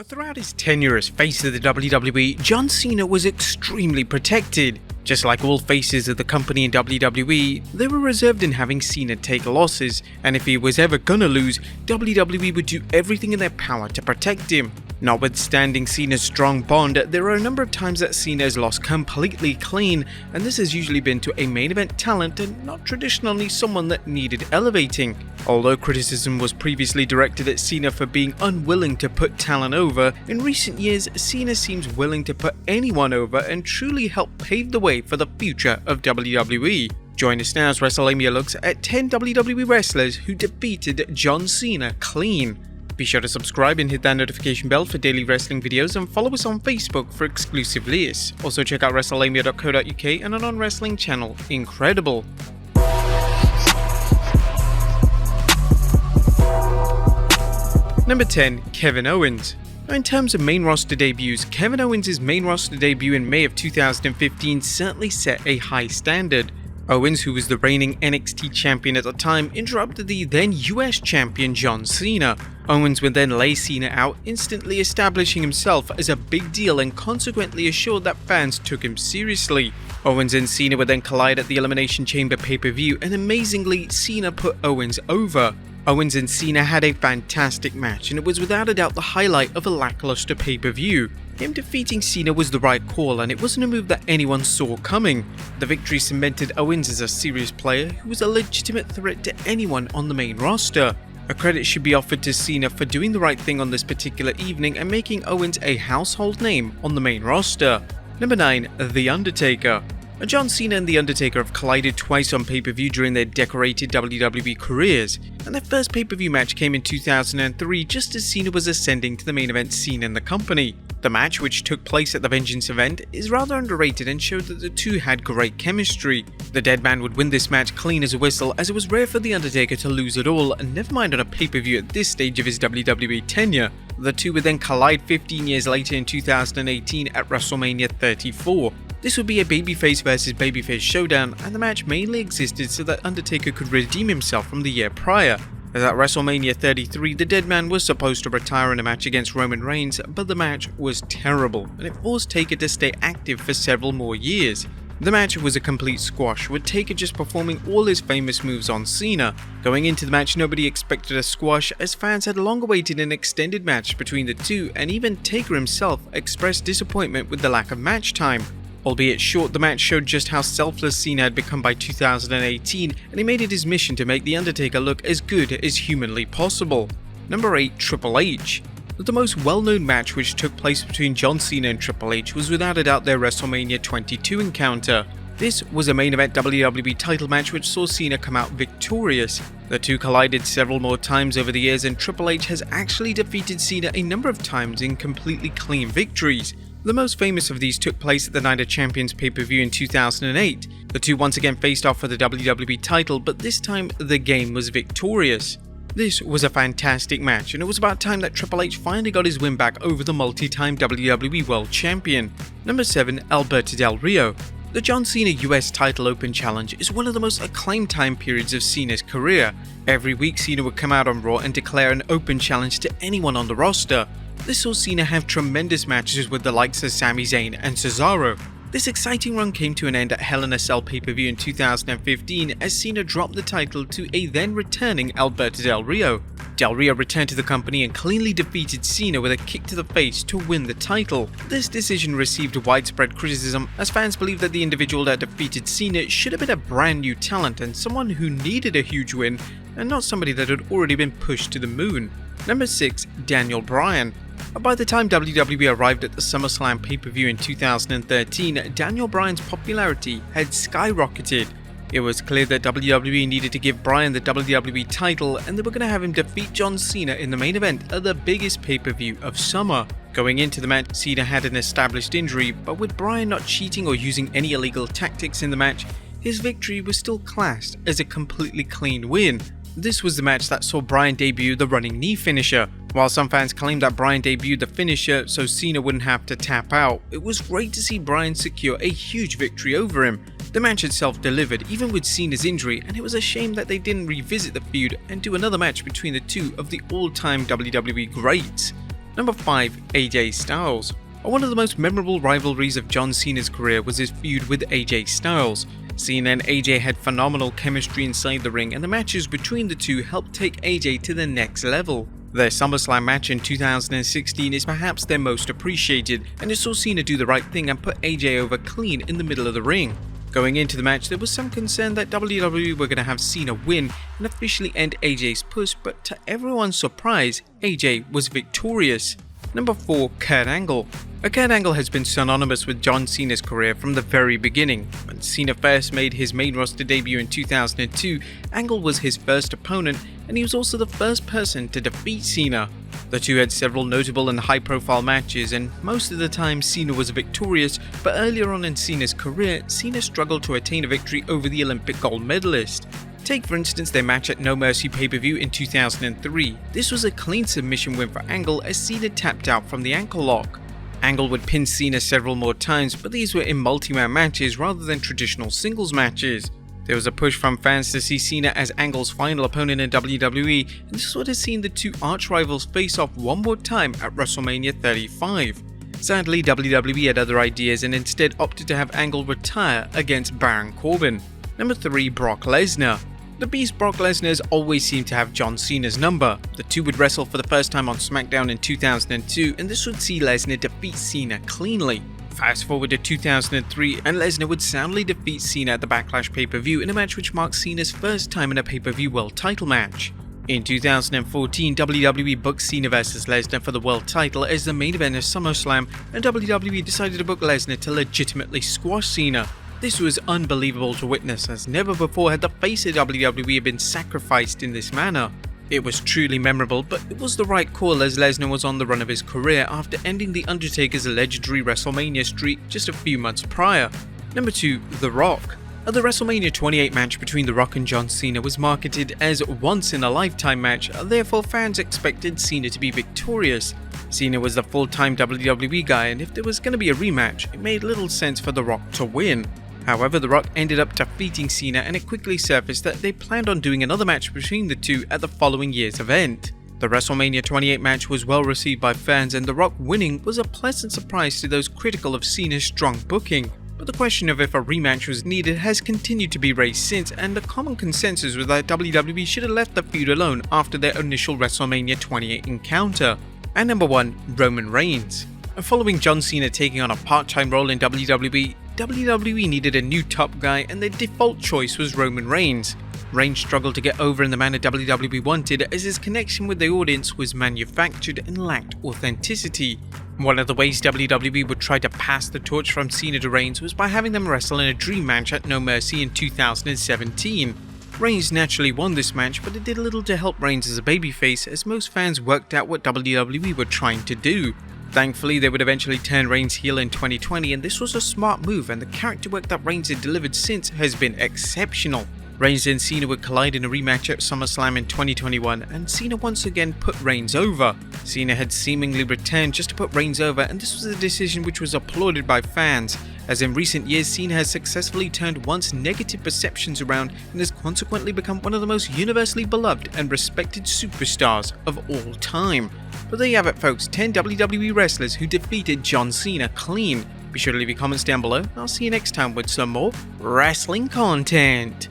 Throughout his tenure as face of the WWE, John Cena was extremely protected. Just like all faces of the company in WWE, they were reserved in having Cena take losses, and if he was ever gonna lose, WWE would do everything in their power to protect him. Notwithstanding Cena's strong bond, there are a number of times that Cena has lost completely clean, and this has usually been to a main event talent and not traditionally someone that needed elevating. Although criticism was previously directed at Cena for being unwilling to put talent over, in recent years Cena seems willing to put anyone over and truly help pave the way for the future of WWE. Join us now as Wrestlelamia looks at 10 WWE wrestlers who defeated John Cena clean. Be sure to subscribe and hit that notification bell for daily wrestling videos, and follow us on Facebook for exclusive lists. Also check out Wrestlelamia.co.uk and our non-wrestling channel, Incredible. Number 10. Kevin Owens. In terms of main roster debuts, Kevin Owens' main roster debut in May of 2015 certainly set a high standard. Owens, who was the reigning NXT champion at the time, interrupted the then US champion John Cena. Owens would then lay Cena out, instantly establishing himself as a big deal and consequently assured that fans took him seriously. Owens and Cena would then collide at the Elimination Chamber pay-per-view, and amazingly, Cena put Owens over. Owens and Cena had a fantastic match, and it was without a doubt the highlight of a lackluster pay-per-view. Him defeating Cena was the right call, and it wasn't a move that anyone saw coming. The victory cemented Owens as a serious player who was a legitimate threat to anyone on the main roster. A credit should be offered to Cena for doing the right thing on this particular evening and making Owens a household name on the main roster. Number 9. The Undertaker. John Cena and The Undertaker have collided twice on pay-per-view during their decorated WWE careers, and their first pay-per-view match came in 2003 just as Cena was ascending to the main event scene in the company. The match, which took place at the Vengeance event, is rather underrated and showed that the two had great chemistry. The dead man would win this match clean as a whistle, as it was rare for The Undertaker to lose at all, and never mind on a pay-per-view at this stage of his WWE tenure. The two would then collide 15 years later in 2018 at WrestleMania 34. This would be a babyface versus babyface showdown, and the match mainly existed so that Undertaker could redeem himself from the year prior. As at WrestleMania 33, the dead man was supposed to retire in a match against Roman Reigns, but the match was terrible, and it forced Taker to stay active for several more years. The match was a complete squash, with Taker just performing all his famous moves on Cena. Going into the match, nobody expected a squash, as fans had long awaited an extended match between the two, and even Taker himself expressed disappointment with the lack of match time. Albeit short, the match showed just how selfless Cena had become by 2018, and he made it his mission to make The Undertaker look as good as humanly possible. Number 8. Triple H. The most well-known match which took place between John Cena and Triple H was without a doubt their WrestleMania 22 encounter. This was a main event WWE title match which saw Cena come out victorious. The two collided several more times over the years, and Triple H has actually defeated Cena a number of times in completely clean victories. The most famous of these took place at the Night of Champions pay-per-view in 2008. The two once again faced off for the WWE title, but this time the game was victorious. This was a fantastic match, and it was about time that Triple H finally got his win back over the multi-time WWE World Champion. Number 7. Alberto Del Rio. The John Cena US Title Open Challenge is one of the most acclaimed time periods of Cena's career. Every week Cena would come out on Raw and declare an open challenge to anyone on the roster. This saw Cena have tremendous matches with the likes of Sami Zayn and Cesaro. This exciting run came to an end at Hell in a Cell pay-per-view in 2015 as Cena dropped the title to a then returning Alberto Del Rio. Del Rio returned to the company and cleanly defeated Cena with a kick to the face to win the title. This decision received widespread criticism, as fans believed that the individual that defeated Cena should have been a brand new talent and someone who needed a huge win, and not somebody that had already been pushed to the moon. Number 6. Daniel Bryan. By the time WWE arrived at the SummerSlam pay-per-view in 2013, Daniel Bryan's popularity had skyrocketed. It was clear that WWE needed to give Bryan the WWE title, and they were going to have him defeat John Cena in the main event of the biggest pay-per-view of summer. Going into the match, Cena had an established injury, but with Bryan not cheating or using any illegal tactics in the match, his victory was still classed as a completely clean win. This was the match that saw Bryan debut the running knee finisher. While some fans claimed that Bryan debuted the finisher so Cena wouldn't have to tap out, it was great to see Bryan secure a huge victory over him. The match itself delivered even with Cena's injury, and it was a shame that they didn't revisit the feud and do another match between the two of the all-time WWE greats. Number 5. AJ Styles. One of the most memorable rivalries of John Cena's career was his feud with AJ Styles. Cena and AJ had phenomenal chemistry inside the ring, and the matches between the two helped take AJ to the next level. Their SummerSlam match in 2016 is perhaps their most appreciated, and it saw Cena do the right thing and put AJ over clean in the middle of the ring. Going into the match, there was some concern that WWE were going to have Cena win and officially end AJ's push, but to everyone's surprise, AJ was victorious. Number 4. Kurt Angle. Kurt Angle has been synonymous with John Cena's career from the very beginning. When Cena first made his main roster debut in 2002, Angle was his first opponent, and he was also the first person to defeat Cena. The two had several notable and high-profile matches, and most of the time Cena was victorious, but earlier on in Cena's career, Cena struggled to attain a victory over the Olympic gold medalist. Take for instance their match at No Mercy pay-per-view in 2003. This was a clean submission win for Angle as Cena tapped out from the ankle lock. Angle would pin Cena several more times, but these were in multi-man matches rather than traditional singles matches. There was a push from fans to see Cena as Angle's final opponent in WWE, and this would have seen the two arch-rivals face off one more time at WrestleMania 35. Sadly, WWE had other ideas and instead opted to have Angle retire against Baron Corbin. Number 3. Brock Lesnar. The Beast Brock Lesnar has always seemed to have John Cena's number. The two would wrestle for the first time on SmackDown in 2002, and this would see Lesnar defeat Cena cleanly. Fast forward to 2003, and Lesnar would soundly defeat Cena at the Backlash pay-per-view in a match which marked Cena's first time in a pay-per-view world title match. In 2014, WWE booked Cena vs Lesnar for the world title as the main event of SummerSlam, and WWE decided to book Lesnar to legitimately squash Cena. This was unbelievable to witness, as never before had the face of WWE been sacrificed in this manner. It was truly memorable, but it was the right call as Lesnar was on the run of his career after ending The Undertaker's legendary WrestleMania streak just a few months prior. Number 2. The Rock. The WrestleMania 28 match between The Rock and John Cena was marketed as a once-in-a-lifetime match, therefore fans expected Cena to be victorious. Cena was the full-time WWE guy, and if there was going to be a rematch, it made little sense for The Rock to win. However, The Rock ended up defeating Cena, and it quickly surfaced that they planned on doing another match between the two at the following year's event. The WrestleMania 28 match was well received by fans, and The Rock winning was a pleasant surprise to those critical of Cena's strong booking. But the question of if a rematch was needed has continued to be raised since, and the common consensus was that WWE should have left the feud alone after their initial WrestleMania 28 encounter. And number 1. Roman Reigns. Following John Cena taking on a part-time role in WWE needed a new top guy, and their default choice was Roman Reigns. Reigns struggled to get over in the manner WWE wanted, as his connection with the audience was manufactured and lacked authenticity. One of the ways WWE would try to pass the torch from Cena to Reigns was by having them wrestle in a dream match at No Mercy in 2017. Reigns naturally won this match, but it did little to help Reigns as a babyface, as most fans worked out what WWE were trying to do. Thankfully, they would eventually turn Reigns heel in 2020, and this was a smart move, and the character work that Reigns had delivered since has been exceptional. Reigns and Cena would collide in a rematch at SummerSlam in 2021, and Cena once again put Reigns over. Cena had seemingly returned just to put Reigns over, and this was a decision which was applauded by fans, as in recent years Cena has successfully turned once negative perceptions around and has consequently become one of the most universally beloved and respected superstars of all time. But there you have it folks, 10 WWE wrestlers who defeated John Cena clean. Be sure to leave your comments down below, and I'll see you next time with some more wrestling content.